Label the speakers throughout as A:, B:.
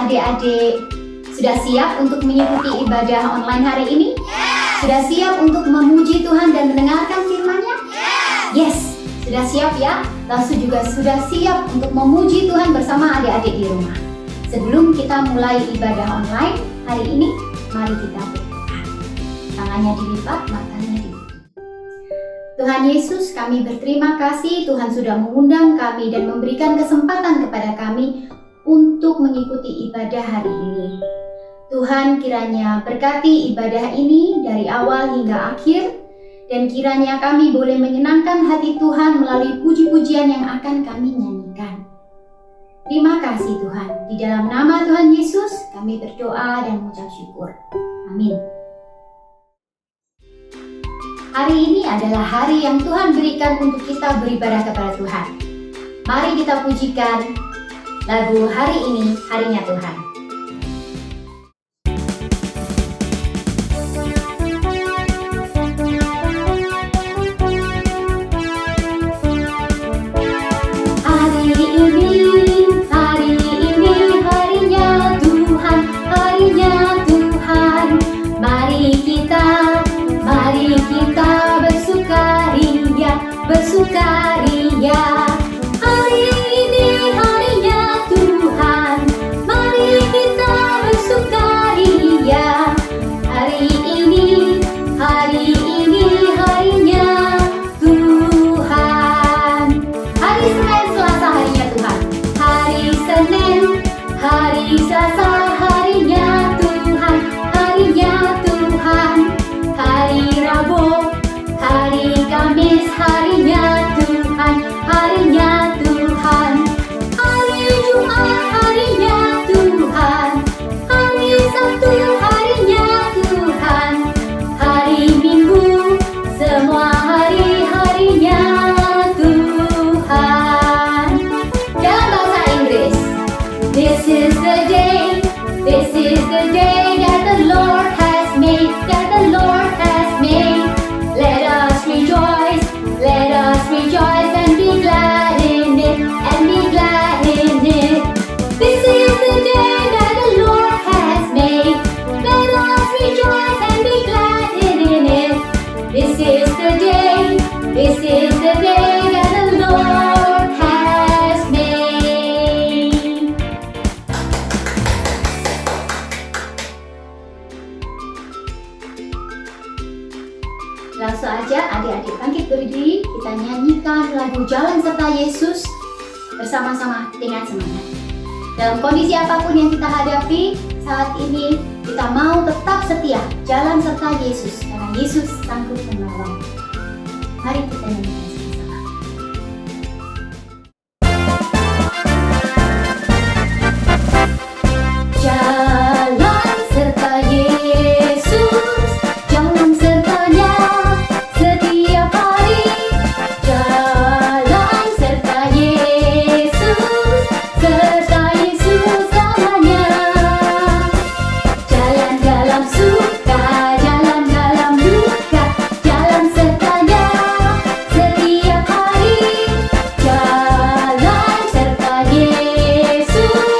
A: adik-adik sudah siap untuk mengikuti ibadah online hari ini? Sudah siap untuk memuji Tuhan dan mendengarkan firman-Nya? Yes, sudah siap ya? Lalu juga sudah siap untuk memuji Tuhan bersama adik-adik di rumah. Sebelum kita mulai ibadah online hari ini, mari kita berdoa. Tangannya dilipat, matanya ditutup. Tuhan Yesus, kami berterima kasih Tuhan sudah mengundang kami dan memberikan kesempatan kepada kami untuk mengikuti ibadah hari ini. Tuhan, kiranya berkati ibadah ini dari awal hingga akhir, dan kiranya kami boleh menyenangkan hati Tuhan melalui puji-pujian yang akan kami nyanyikan. Terima kasih Tuhan, di dalam nama Tuhan Yesus kami berdoa dan mengucap syukur. Amin. Hari ini adalah hari yang Tuhan berikan untuk kita beribadah kepada Tuhan. Mari kita pujikan lagu hari ini, harinya Tuhan.
B: Bersukaria, hari ini harinya Tuhan. Mari kita bersukaria. Hari ini harinya Tuhan.
A: Hari Senin, Selasa harinya Tuhan.
B: Hari Senin, hari Selasa harinya Tuhan. Harinya Tuhan. Hari Rabu, hari Kamis harinya Tuhan, harinya Tuhan. Hari Jumat harinya Tuhan, hari Sabtu harinya Tuhan, hari Minggu semua hari-harinya Tuhan.
A: Dalam bahasa Inggris,
B: This is the day that the Lord has made, that the Lord has made. Let us rejoice and be glad in it, and be glad in it. This is the day that the Lord has made. Let us rejoice and be glad in it. This is the day that the Lord has made.
A: langsung aja adik-adik bangkit berdiri, kita nyanyikan lagu Jalan Serta Yesus bersama-sama dengan semangat. Dalam kondisi apapun yang kita hadapi saat ini, kita mau tetap setia jalan serta Yesus, karena Yesus sanggup menolong. Mari kita nyanyikan sama-sama.
B: Jalan serta Yesus, jalan sertanya setiap hari. Jalan serta Yesus selamanya. Jalan dalam suka, jalan dalam duka, jalan sertanya setiap hari. Jalan serta Yesus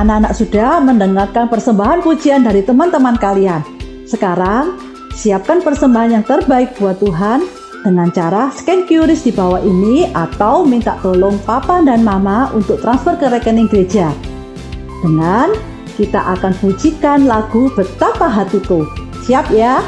C: anak-anak sudah mendengarkan persembahan pujian dari teman-teman kalian. Sekarang, siapkan persembahan yang terbaik buat Tuhan dengan cara scan QRIS di bawah ini atau minta tolong papa dan mama untuk transfer ke rekening gereja. Dengan kita akan pujikan lagu Betapa Hatiku. Siap ya?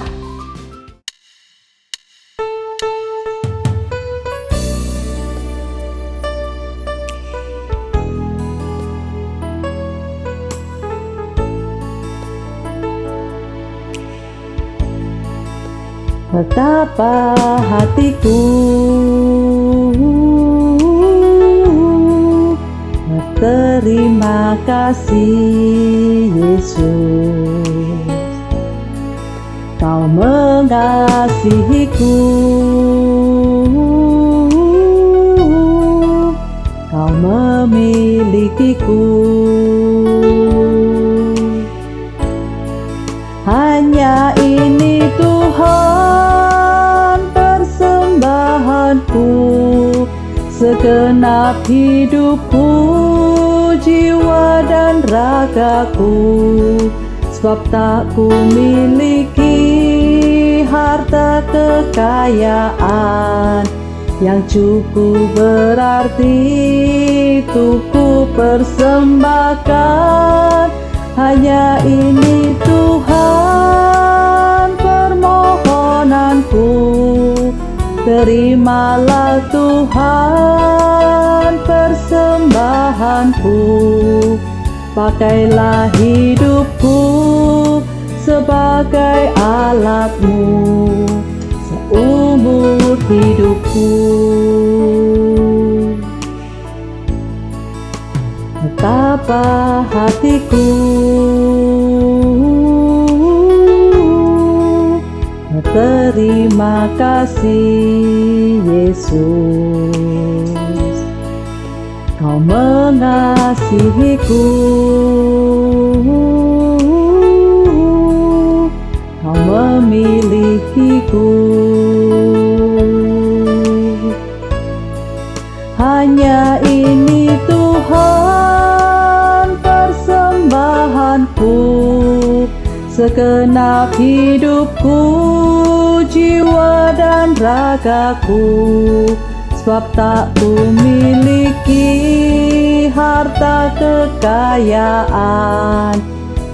C: Betapa hatiku berterima kasih Yesus, Kau mengasihiku, Kau memilikiku. Hanya ini Tuhan persembahanku, segenap hidupku, jiwa dan ragaku. Sebab tak ku miliki harta kekayaan yang cukup berarti untuk ku persembahkan. Hanya ini Tuhan permohonanku, terimalah Tuhan persembahanku. Pakailah hidupku sebagai alatmu seumur hidupku. Betapa hatiku berterima kasih Yesus, Kau mengasihiku, Kau memilikiku. Hanya ini Tuhan persembahanku, segenap hidupku, jiwa dan ragaku. Sebab tak ku miliki harta kekayaan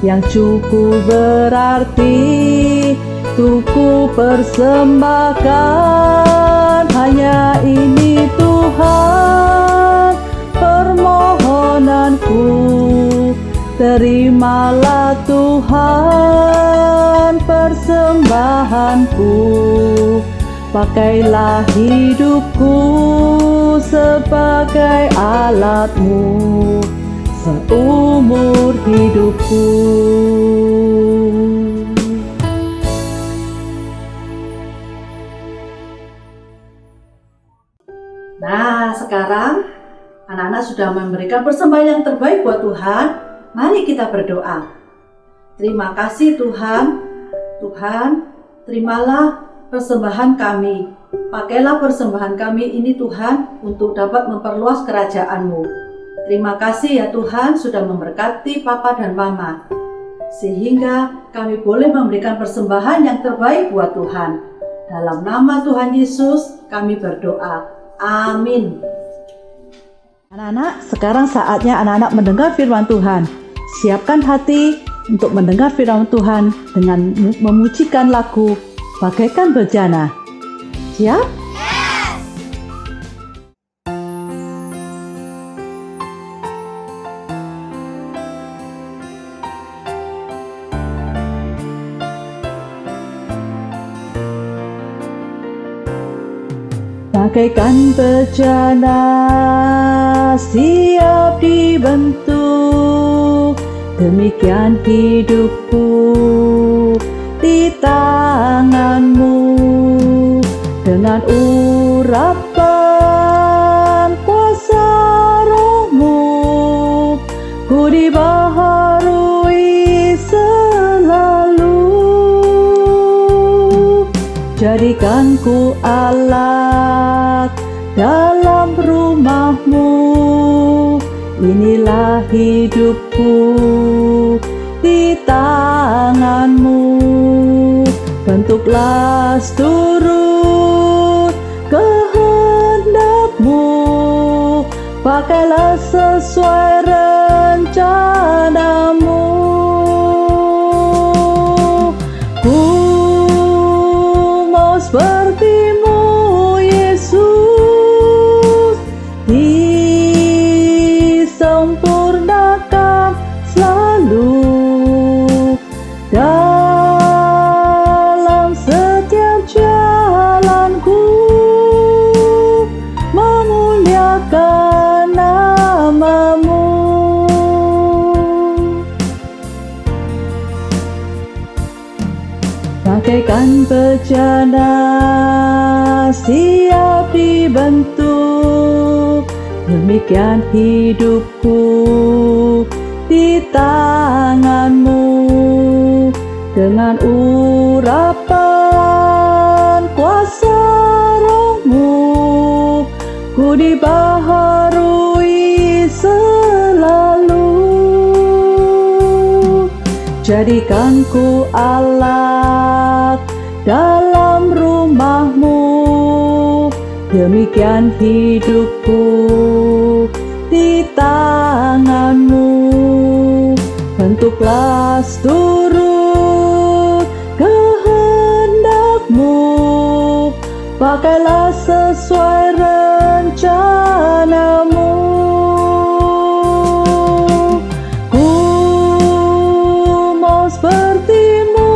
C: yang cukup berarti untuk ku persembahkan. Hanya ini Tuhan permohonanku, terimalah Tuhan persembahanku. Pakailah hidupku sebagai alatmu seumur hidupku. Nah, sekarang anak-anak sudah memberikan persembahan yang terbaik buat Tuhan. Mari kita berdoa. Terima kasih Tuhan. Tuhan, terimalah persembahan kami. Pakailah persembahan kami ini Tuhan untuk dapat memperluas kerajaan-Mu. Terima kasih ya Tuhan sudah memberkati Papa dan Mama, sehingga kami boleh memberikan persembahan yang terbaik buat Tuhan. Dalam nama Tuhan Yesus kami berdoa. Amin. Anak-anak, sekarang saatnya anak-anak mendengar firman Tuhan. Siapkan hati untuk mendengar firman Tuhan dengan memujikan lagu Bagaikan Bejana. Siap? Yes! Bagaikan bejana siap dibentuk, demikian hidupku di tangan-Mu. Dengan urapan kuasa Roh-Mu, ku dibaharui selalu. Jadikan ku alat dalam rumah-Mu, inilah hidupku hidupku di tangan-Mu. Bentuklah seluruh kehendak-Mu, pakailah sesuai rencana-Mu. Ku mau seperti-Mu, Yesus, disempurnakan selalu dalam setiap jalanku, memuliakan nama-Mu. Bagaikan bejana siap dibentuk, demikian hidupku di tangan-Mu. Dengan urapan kuasa Roh-Mu, ku dibaharui selalu. Jadikan ku alat dalam rumah-Mu, demikian hidupku di tangan-Mu. Bentuklah seluruh kehendak-Mu, pakailah sesuai rencana-Mu. Ku mau seperti-Mu,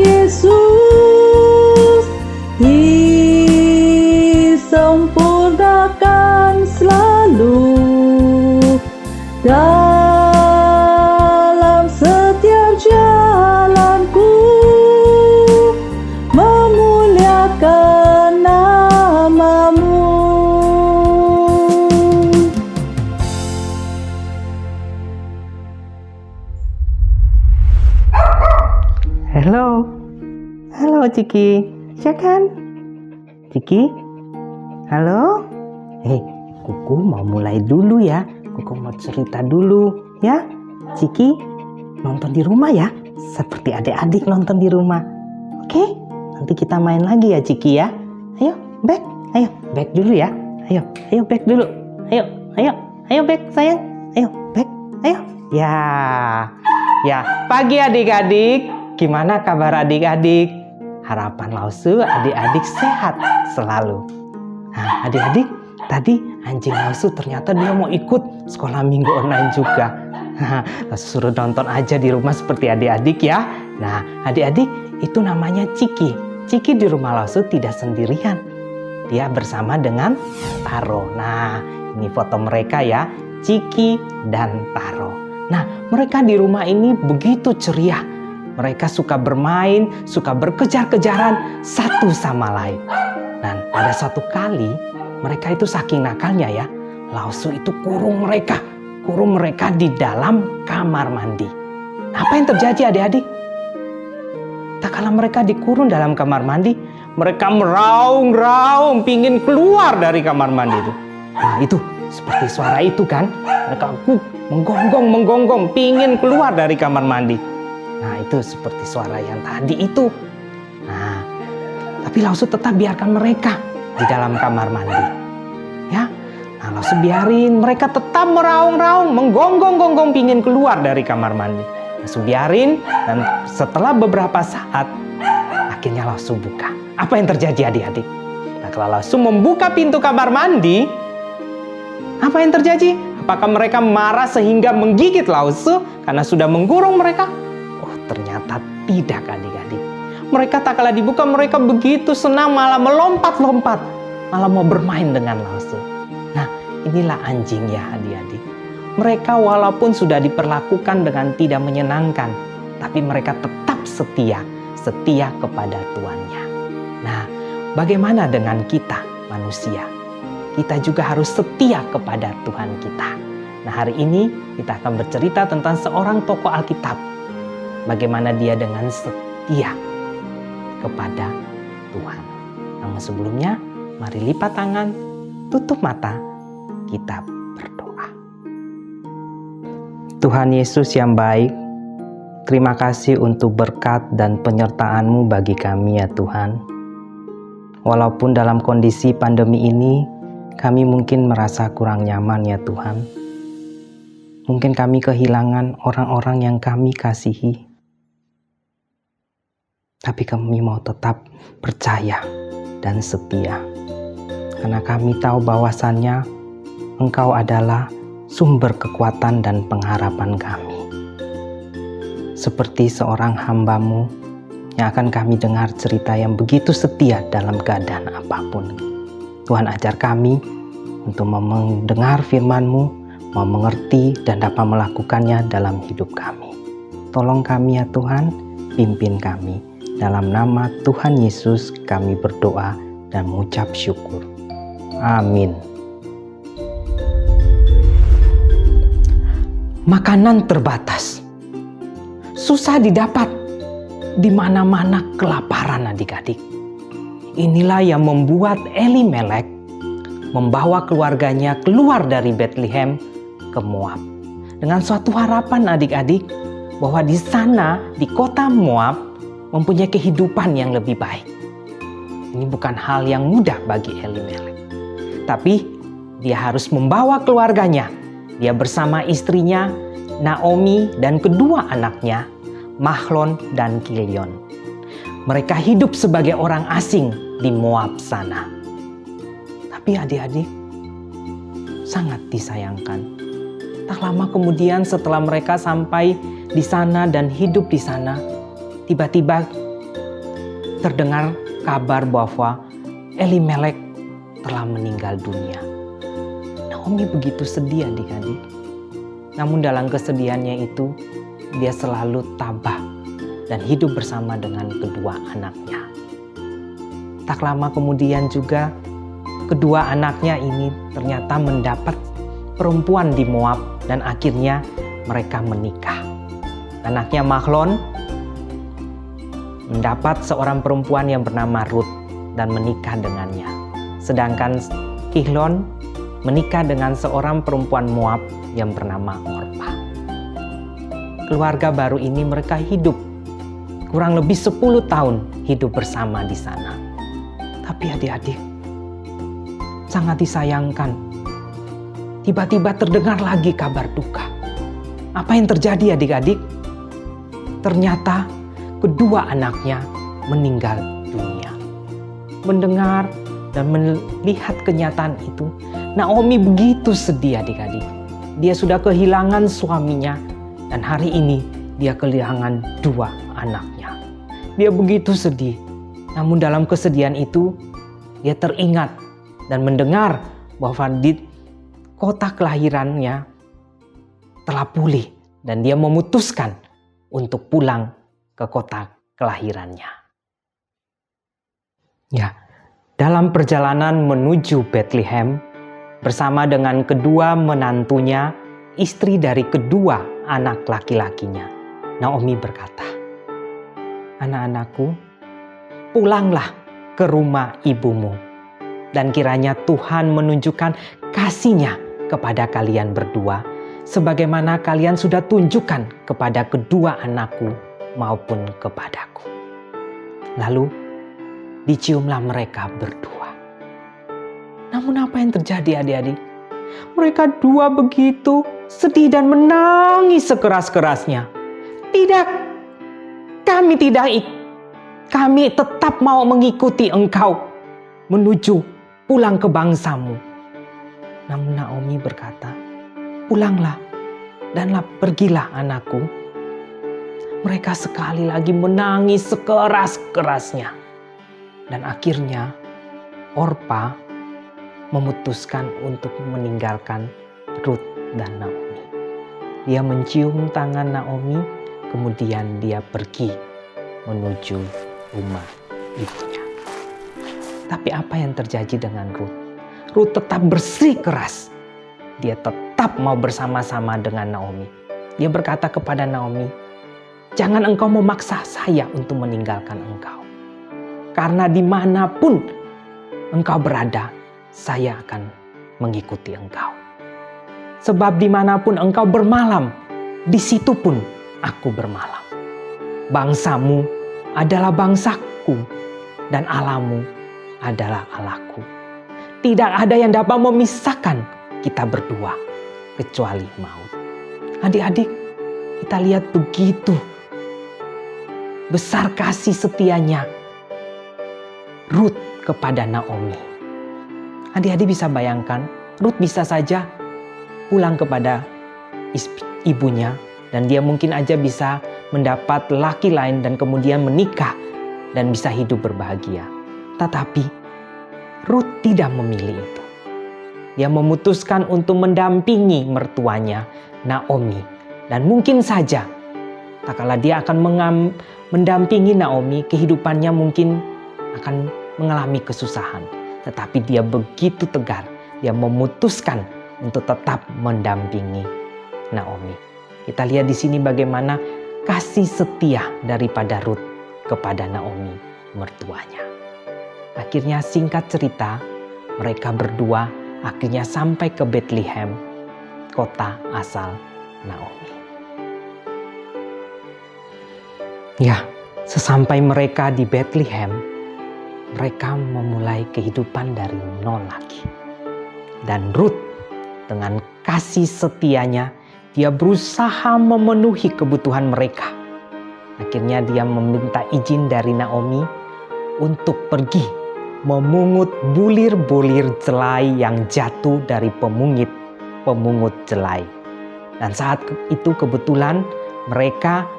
C: Yesus, disempurnakan selalu dalam setiap jalanku, memuliakan nama-Mu.
D: Halo, halo Ciki, ya kan? Ciki, halo? Kuku mau mulai dulu ya. Kuku mau cerita dulu ya. Ciki, nonton di rumah ya. Seperti adik-adik nonton di rumah. Oke? Nanti kita main lagi ya Ciki ya. Ayo, back. Ayo, back dulu ya. Ayo back dulu. Ayo back sayang. Ayo, back. Ayo. Ya, pagi adik-adik. Gimana kabar adik-adik? Harapan Lausu adik-adik sehat selalu. Nah, adik-adik, tadi anjing Lausu ternyata dia mau ikut sekolah minggu online juga. Lausu suruh nonton aja di rumah seperti adik-adik ya. Nah, adik-adik, itu namanya Ciki. Ciki di rumah Lausu tidak sendirian. Dia bersama dengan Taro. Nah, ini foto mereka ya, Ciki dan Taro. Nah, mereka di rumah ini begitu ceria. Mereka suka bermain, suka berkejar-kejaran satu sama lain. Dan pada suatu kali, mereka itu saking nakalnya ya, Lausu itu kurung mereka di dalam kamar mandi. Apa yang terjadi adik-adik? Tak kala mereka dikurung dalam kamar mandi, mereka meraung-raung pingin keluar dari kamar mandi itu. Nah itu seperti suara itu kan, mereka menggonggong pingin keluar dari kamar mandi. Nah itu seperti suara yang tadi itu. Nah, tapi Lausu tetap biarkan mereka di dalam kamar mandi. Ya, nah Lausu biarin mereka tetap meraung-raung, menggonggong pingin keluar dari kamar mandi. Lausu biarin, dan setelah beberapa saat, akhirnya Lausu buka. Apa yang terjadi adik-adik? Nah kalau Lausu membuka pintu kamar mandi, apa yang terjadi? Apakah mereka marah sehingga menggigit Lausu karena sudah mengkurung mereka? Ternyata tidak adik-adik. Mereka tak kalah dibuka, mereka begitu senang, malah melompat-lompat, malah mau bermain dengan Lausu. Nah inilah anjing ya adik-adik. Mereka walaupun sudah diperlakukan dengan tidak menyenangkan, tapi mereka tetap setia kepada tuannya. Nah bagaimana dengan kita manusia? Kita juga harus setia kepada Tuhan kita. Nah hari ini kita akan bercerita tentang seorang tokoh Alkitab. Bagaimana dia dengan setia kepada Tuhan. Namun sebelumnya, mari lipat tangan, tutup mata, kita berdoa. Tuhan Yesus yang baik, terima kasih untuk berkat dan penyertaan-Mu bagi kami ya Tuhan. Walaupun dalam kondisi pandemi ini, kami mungkin merasa kurang nyaman ya Tuhan. Mungkin kami kehilangan orang-orang yang kami kasihi. Tapi kami mau tetap percaya dan setia. Karena kami tahu bahwasannya Engkau adalah sumber kekuatan dan pengharapan kami. Seperti seorang hamba-Mu yang akan kami dengar cerita yang begitu setia dalam keadaan apapun. Tuhan ajar kami untuk mendengar firman-Mu, mau mengerti dan dapat melakukannya dalam hidup kami. Tolong kami ya Tuhan, pimpin kami. Dalam nama Tuhan Yesus kami berdoa dan mengucap syukur. Amin. Makanan terbatas, susah didapat, di mana-mana kelaparan adik-adik. Inilah yang membuat Elimelek membawa keluarganya keluar dari Bethlehem ke Moab. Dengan suatu harapan adik-adik, bahwa di sana, di kota Moab, mempunyai kehidupan yang lebih baik. Ini bukan hal yang mudah bagi Elimelek. Tapi dia harus membawa keluarganya. Dia bersama istrinya, Naomi, dan kedua anaknya, Mahlon dan Kilion. Mereka hidup sebagai orang asing di Moab sana. Tapi adik-adik, sangat disayangkan. Tak lama kemudian setelah mereka sampai di sana dan hidup di sana, tiba-tiba terdengar kabar bahwa Elimelek telah meninggal dunia. Naomi begitu sedih adik-adik. Namun dalam kesedihannya itu, dia selalu tabah dan hidup bersama dengan kedua anaknya. Tak lama kemudian juga, kedua anaknya ini ternyata mendapat perempuan di Moab dan akhirnya mereka menikah. Anaknya Mahlon mendapat seorang perempuan yang bernama Ruth dan menikah dengannya. Sedangkan Kilion menikah dengan seorang perempuan Moab yang bernama Orpa. Keluarga baru ini mereka hidup kurang lebih 10 tahun hidup bersama di sana. Tapi adik-adik, sangat disayangkan. Tiba-tiba terdengar lagi kabar duka. Apa yang terjadi adik-adik? Ternyata kedua anaknya meninggal dunia. Mendengar dan melihat kenyataan itu, Naomi begitu sedih adik-adik. Dia sudah kehilangan suaminya dan hari ini dia kehilangan dua anaknya. Dia begitu sedih. Namun dalam kesedihan itu dia teringat dan mendengar bahwa di kota kelahirannya telah pulih dan dia memutuskan untuk pulang ke kota kelahirannya. Ya, dalam perjalanan menuju Bethlehem bersama dengan kedua menantunya, istri dari kedua anak laki-lakinya, Naomi berkata, "Anak-anakku, pulanglah ke rumah ibumu, dan kiranya Tuhan menunjukkan kasih-Nya kepada kalian berdua, sebagaimana kalian sudah tunjukkan kepada kedua anakku maupun kepadaku." Lalu diciumlah mereka berdua. Namun apa yang terjadi adik-adik? Mereka dua begitu sedih dan menangis sekeras-kerasnya. "Tidak, kami tidak. Kami tetap mau mengikuti engkau menuju pulang ke bangsamu." Namun Naomi berkata, "Pulanglah dan pergilah anakku." Mereka sekali lagi menangis sekeras-kerasnya. Dan akhirnya Orpa memutuskan untuk meninggalkan Ruth dan Naomi. Dia mencium tangan Naomi, kemudian dia pergi menuju rumah ibunya. Tapi apa yang terjadi dengan Ruth? Ruth tetap bersikeras. Dia tetap mau bersama-sama dengan Naomi. Dia berkata kepada Naomi, "Jangan engkau memaksa saya untuk meninggalkan engkau. Karena dimanapun engkau berada, saya akan mengikuti engkau. Sebab dimanapun engkau bermalam, di situ pun aku bermalam. Bangsamu adalah bangsaku, dan Allahmu adalah Allahku. Tidak ada yang dapat memisahkan kita berdua kecuali maut. Adik-adik, kita lihat begitu besar kasih setianya Ruth kepada Naomi. Adik-adik bisa bayangkan, Ruth bisa saja pulang kepada ibunya dan dia mungkin aja bisa mendapat laki lain dan kemudian menikah dan bisa hidup berbahagia. Tetapi Ruth tidak memilih itu. Dia memutuskan untuk mendampingi mertuanya Naomi. Dan mungkin saja tak kala dia akan mendampingi Naomi, kehidupannya mungkin akan mengalami kesusahan. Tetapi dia begitu tegar, dia memutuskan untuk tetap mendampingi Naomi. Kita lihat di sini bagaimana kasih setia daripada Ruth kepada Naomi, mertuanya. Akhirnya singkat cerita, mereka berdua akhirnya sampai ke Bethlehem, kota asal Naomi. Ya, sesampai mereka di Bethlehem, mereka memulai kehidupan dari nol lagi. Dan Ruth dengan kasih setianya, dia berusaha memenuhi kebutuhan mereka. Akhirnya dia meminta izin dari Naomi untuk pergi memungut bulir-bulir jelai yang jatuh dari pemungut jelai. Dan saat itu kebetulan mereka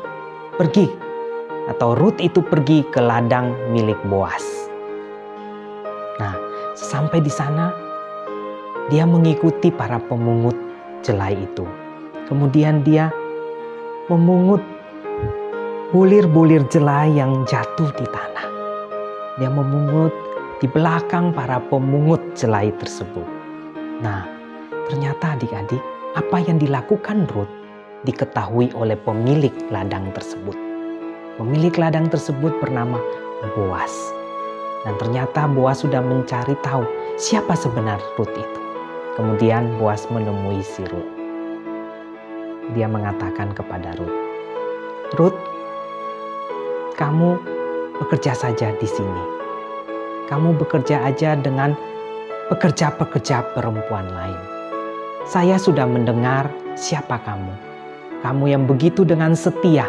D: pergi, atau Ruth itu pergi ke ladang milik Boas. Nah, sampai di sana dia mengikuti para pemungut jelai itu. Kemudian dia memungut bulir-bulir jelai yang jatuh di tanah. Dia memungut di belakang para pemungut jelai tersebut. Nah, ternyata adik-adik, apa yang dilakukan Ruth diketahui oleh pemilik ladang tersebut. Pemilik ladang tersebut bernama Boas. Dan ternyata Boas sudah mencari tahu siapa sebenarnya Ruth itu. Kemudian Boas menemui si Ruth. Dia mengatakan kepada Ruth, "Ruth, kamu bekerja saja di sini. Kamu bekerja aja dengan pekerja-pekerja perempuan lain. Saya sudah mendengar siapa kamu. Kamu yang begitu dengan setia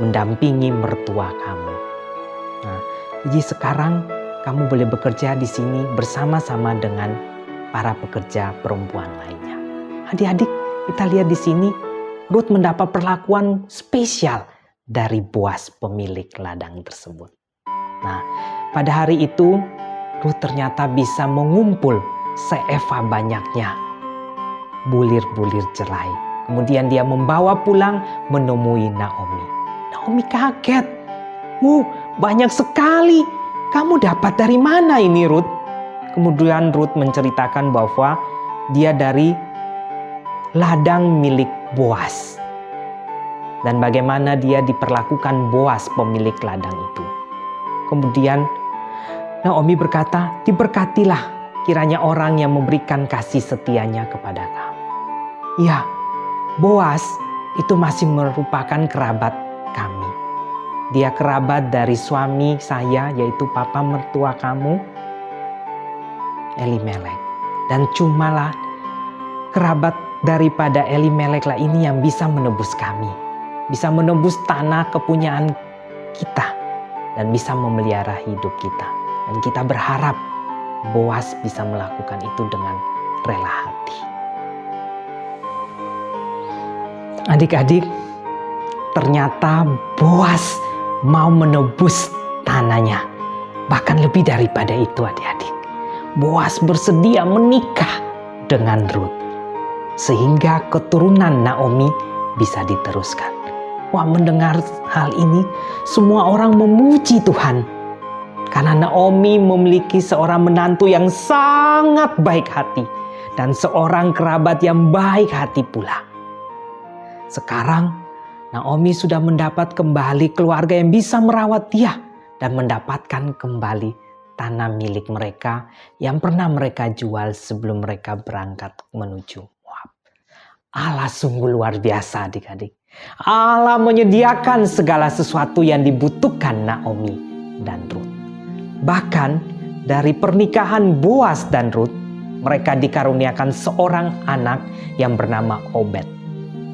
D: mendampingi mertua kamu. Nah, jadi sekarang kamu boleh bekerja di sini bersama-sama dengan para pekerja perempuan lainnya." Adik-adik, kita lihat di sini Ruth mendapat perlakuan spesial dari Boas, pemilik ladang tersebut. Nah, pada hari itu Ruth ternyata bisa mengumpul seeva banyaknya bulir-bulir jelai. Kemudian dia membawa pulang menemui Naomi. Naomi kaget. Banyak sekali. Kamu dapat dari mana ini, Ruth? Kemudian Ruth menceritakan bahwa dia dari ladang milik Boas. Dan bagaimana dia diperlakukan Boas, pemilik ladang itu. Kemudian Naomi berkata, "Diberkatilah kiranya orang yang memberikan kasih setianya kepada kamu." Ya, Boas itu masih merupakan kerabat kami. Dia kerabat dari suami saya, yaitu papa mertua kamu, Elimelek. Dan cumalah kerabat daripada Elimelek lah ini yang bisa menebus kami. Bisa menebus tanah kepunyaan kita. Dan bisa memelihara hidup kita. Dan kita berharap Boas bisa melakukan itu dengan rela hati. Adik-adik, ternyata Boas mau menebus tanahnya. Bahkan lebih daripada itu, adik-adik. Boas bersedia menikah dengan Ruth. Sehingga keturunan Naomi bisa diteruskan. Wah, mendengar hal ini, semua orang memuji Tuhan. Karena Naomi memiliki seorang menantu yang sangat baik hati. Dan seorang kerabat yang baik hati pula. Sekarang Naomi sudah mendapat kembali keluarga yang bisa merawat dia. Dan mendapatkan kembali tanah milik mereka yang pernah mereka jual sebelum mereka berangkat menuju Moab. Allah sungguh luar biasa adik-adik. Allah menyediakan segala sesuatu yang dibutuhkan Naomi dan Ruth. Bahkan dari pernikahan Boas dan Ruth, mereka dikaruniakan seorang anak yang bernama Obed.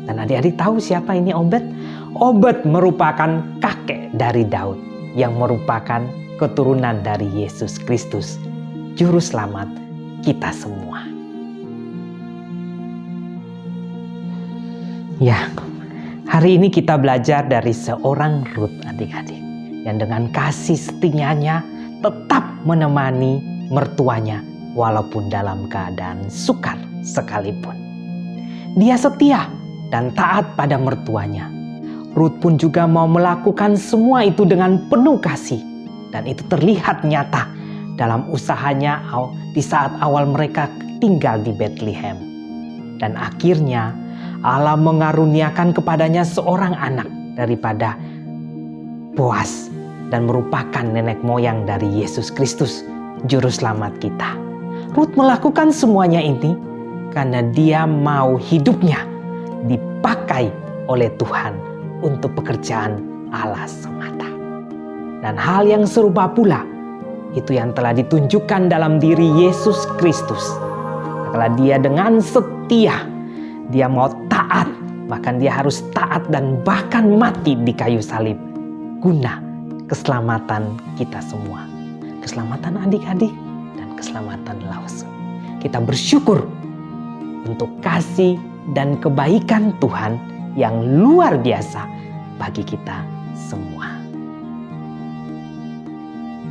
D: Dan adik-adik tahu siapa ini Obed? Obed merupakan kakek dari Daud yang merupakan keturunan dari Yesus Kristus, Juru Selamat kita semua. Ya, hari ini kita belajar dari seorang Ruth adik-adik yang dengan kasih setianya tetap menemani mertuanya walaupun dalam keadaan sukar sekalipun. Dia setia dan taat pada mertuanya. Ruth pun juga mau melakukan semua itu dengan penuh kasih, dan itu terlihat nyata dalam usahanya di saat awal mereka tinggal di Bethlehem. Dan akhirnya Allah mengaruniakan kepadanya seorang anak daripada Boas dan merupakan nenek moyang dari Yesus Kristus, Juru Selamat kita. Ruth melakukan semuanya ini karena dia mau hidupnya dipakai oleh Tuhan untuk pekerjaan Allah semata. Dan hal yang serupa pula itu yang telah ditunjukkan dalam diri Yesus Kristus. Kalau dia dengan setia, dia mau taat, bahkan dia harus taat dan bahkan mati di kayu salib guna keselamatan kita semua. Keselamatan adik-adik dan keselamatan Lause. Kita bersyukur untuk kasih dan kebaikan Tuhan yang luar biasa bagi kita semua.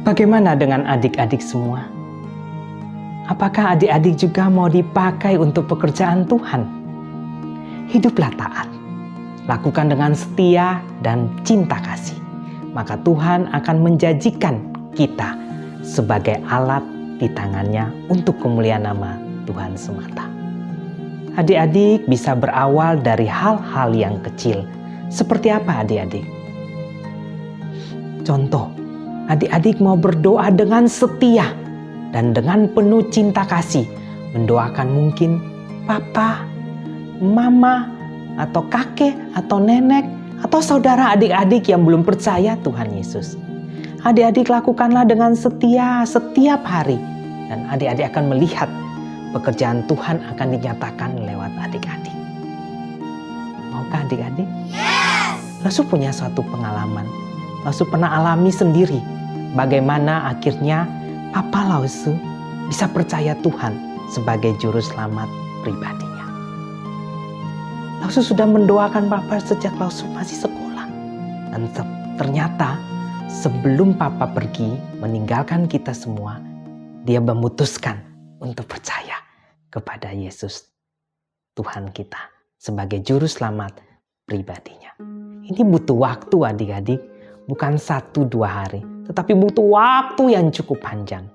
D: Bagaimana dengan adik-adik semua? Apakah adik-adik juga mau dipakai untuk pekerjaan Tuhan? Hiduplah taat, lakukan dengan setia dan cinta kasih. Maka Tuhan akan menjanjikan kita sebagai alat di tangannya untuk kemuliaan nama Tuhan semata. Adik-adik bisa berawal dari hal-hal yang kecil. Seperti apa adik-adik? Contoh, adik-adik mau berdoa dengan setia dan dengan penuh cinta kasih. Mendoakan mungkin papa, mama, atau kakek, atau nenek, atau saudara adik-adik yang belum percaya Tuhan Yesus. Adik-adik lakukanlah dengan setia setiap hari. Dan adik-adik akan melihat pekerjaan Tuhan akan dinyatakan lewat adik-adik. Maukah adik-adik? Yes! Lause punya suatu pengalaman. Lause pernah alami sendiri bagaimana akhirnya Papa Lause bisa percaya Tuhan sebagai Juru Selamat pribadinya. Lause sudah mendoakan Papa sejak Lause masih sekolah. Dan ternyata sebelum Papa pergi meninggalkan kita semua, dia memutuskan untuk percaya kepada Yesus Tuhan kita sebagai Juru Selamat pribadinya. Ini butuh waktu adik-adik, bukan 1-2 hari, tetapi butuh waktu yang cukup panjang.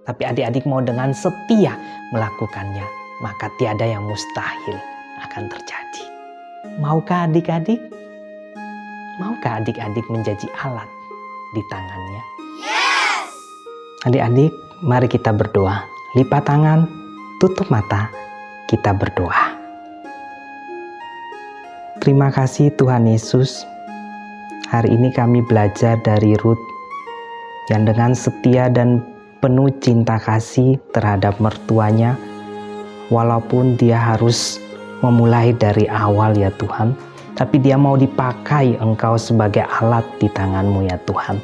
D: Tapi adik-adik mau dengan setia melakukannya, maka tiada yang mustahil akan terjadi. Maukah adik-adik? Maukah adik-adik menjadi alat di tangannya? Yes! Adik-adik, mari kita berdoa. Lipat tangan, tutup mata, kita berdoa. Terima kasih Tuhan Yesus. Hari ini kami belajar dari Ruth yang dengan setia dan penuh cinta kasih terhadap mertuanya, walaupun dia harus memulai dari awal ya Tuhan, tapi dia mau dipakai Engkau sebagai alat di tangan-Mu ya Tuhan.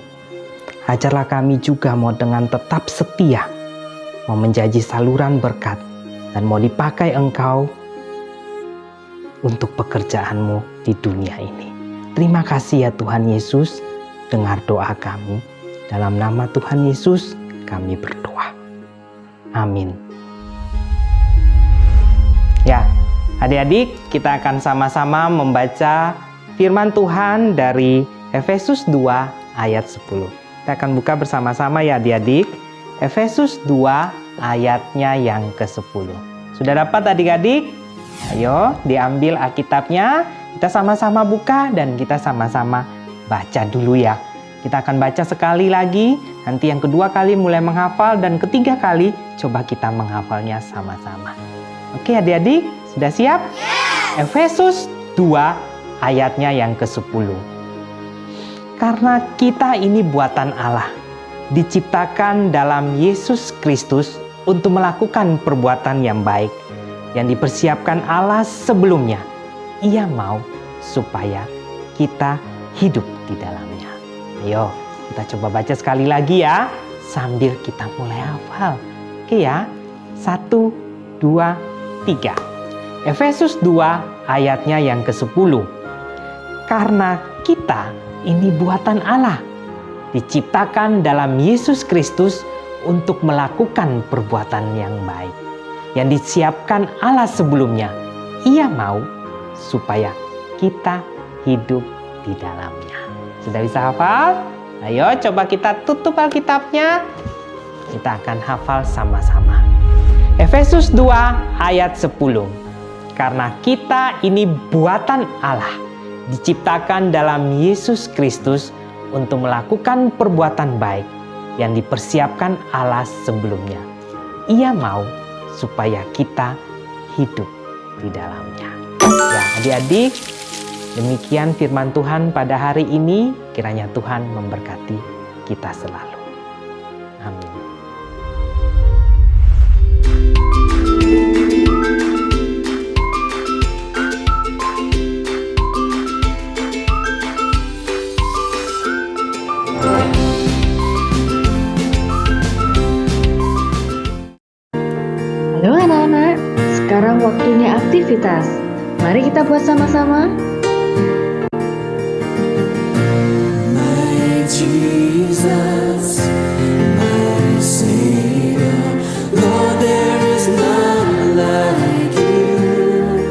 D: Ajarlah kami juga mau dengan tetap setia, mau menjadi saluran berkat, dan mau dipakai Engkau untuk pekerjaan-Mu di dunia ini. Terima kasih ya Tuhan Yesus, dengar doa kami. Dalam nama Tuhan Yesus kami berdoa. Amin. Ya, adik-adik, kita akan sama-sama membaca firman Tuhan dari Efesus 2 ayat 10. Kita akan buka bersama-sama ya adik-adik. Efesus 2 ayatnya yang ke-10. Sudah dapat adik-adik? Ayo diambil Alkitabnya, kita sama-sama buka dan kita sama-sama baca dulu ya. Kita akan baca sekali lagi, nanti yang kedua kali mulai menghafal dan ketiga kali coba kita menghafalnya sama-sama. Oke adik-adik, sudah siap? Yeah! Efesus 2 ayatnya yang ke-10. Karena kita ini buatan Allah, diciptakan dalam Yesus Kristus untuk melakukan perbuatan yang baik, yang dipersiapkan Allah sebelumnya. Ia mau supaya kita hidup di dalamnya. Ayo, kita coba baca sekali lagi ya, sambil kita mulai hafal. Oke ya, 1, 2, 3. Efesus 2 ayatnya yang ke-10. Karena kita ini buatan Allah, diciptakan dalam Yesus Kristus untuk melakukan perbuatan yang baik, yang disiapkan Allah sebelumnya. Ia mau supaya kita hidup di dalamnya. Sudah bisa hafal? Ayo coba kita tutup Alkitabnya. Kita akan hafal sama-sama. Efesus 2 ayat 10. Karena kita ini buatan Allah, diciptakan dalam Yesus Kristus untuk melakukan perbuatan baik yang dipersiapkan Allah sebelumnya. Ia mau supaya kita hidup di dalamnya. Ya, adik-adik, demikian firman Tuhan pada hari ini. Kiranya Tuhan memberkati kita selalu. Amin.
E: Halo anak-anak, sekarang waktunya aktivitas. Mari kita buat sama-sama.
F: My Jesus, my Savior, Lord, there is none like you.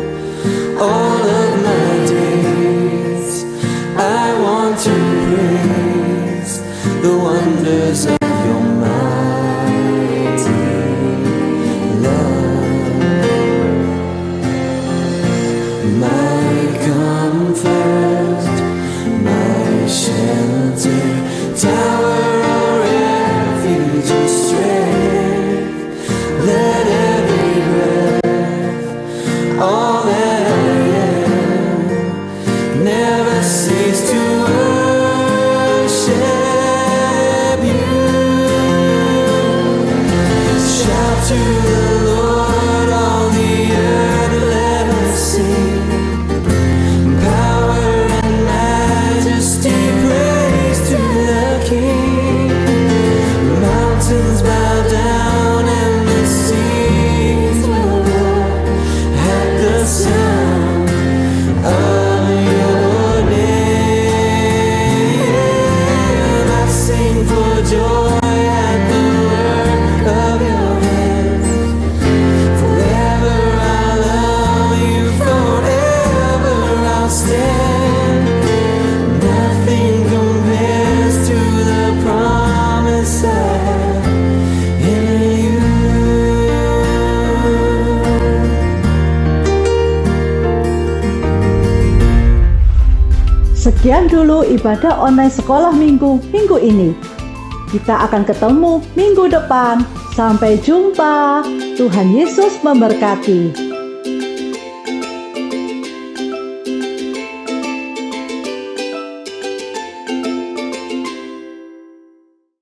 F: All of my days, I want to praise the wonders of your mighty love. My comfort, my shelter, tower of refuge and strength. Let every breath, all that I am, never cease to worship you. Shout to the Lord, all the earth, let us sing. Power and majesty, praise to the King. Mountains bow down and the seas will roar at the sound of your name. I sing for joy at the work of your hands. Forever I love you, forever I'll stand. Nothing compares to the promise I have in you.
C: Sekian dulu ibadah online sekolah minggu ini. Kita akan ketemu minggu depan. Sampai jumpa. Tuhan Yesus memberkati.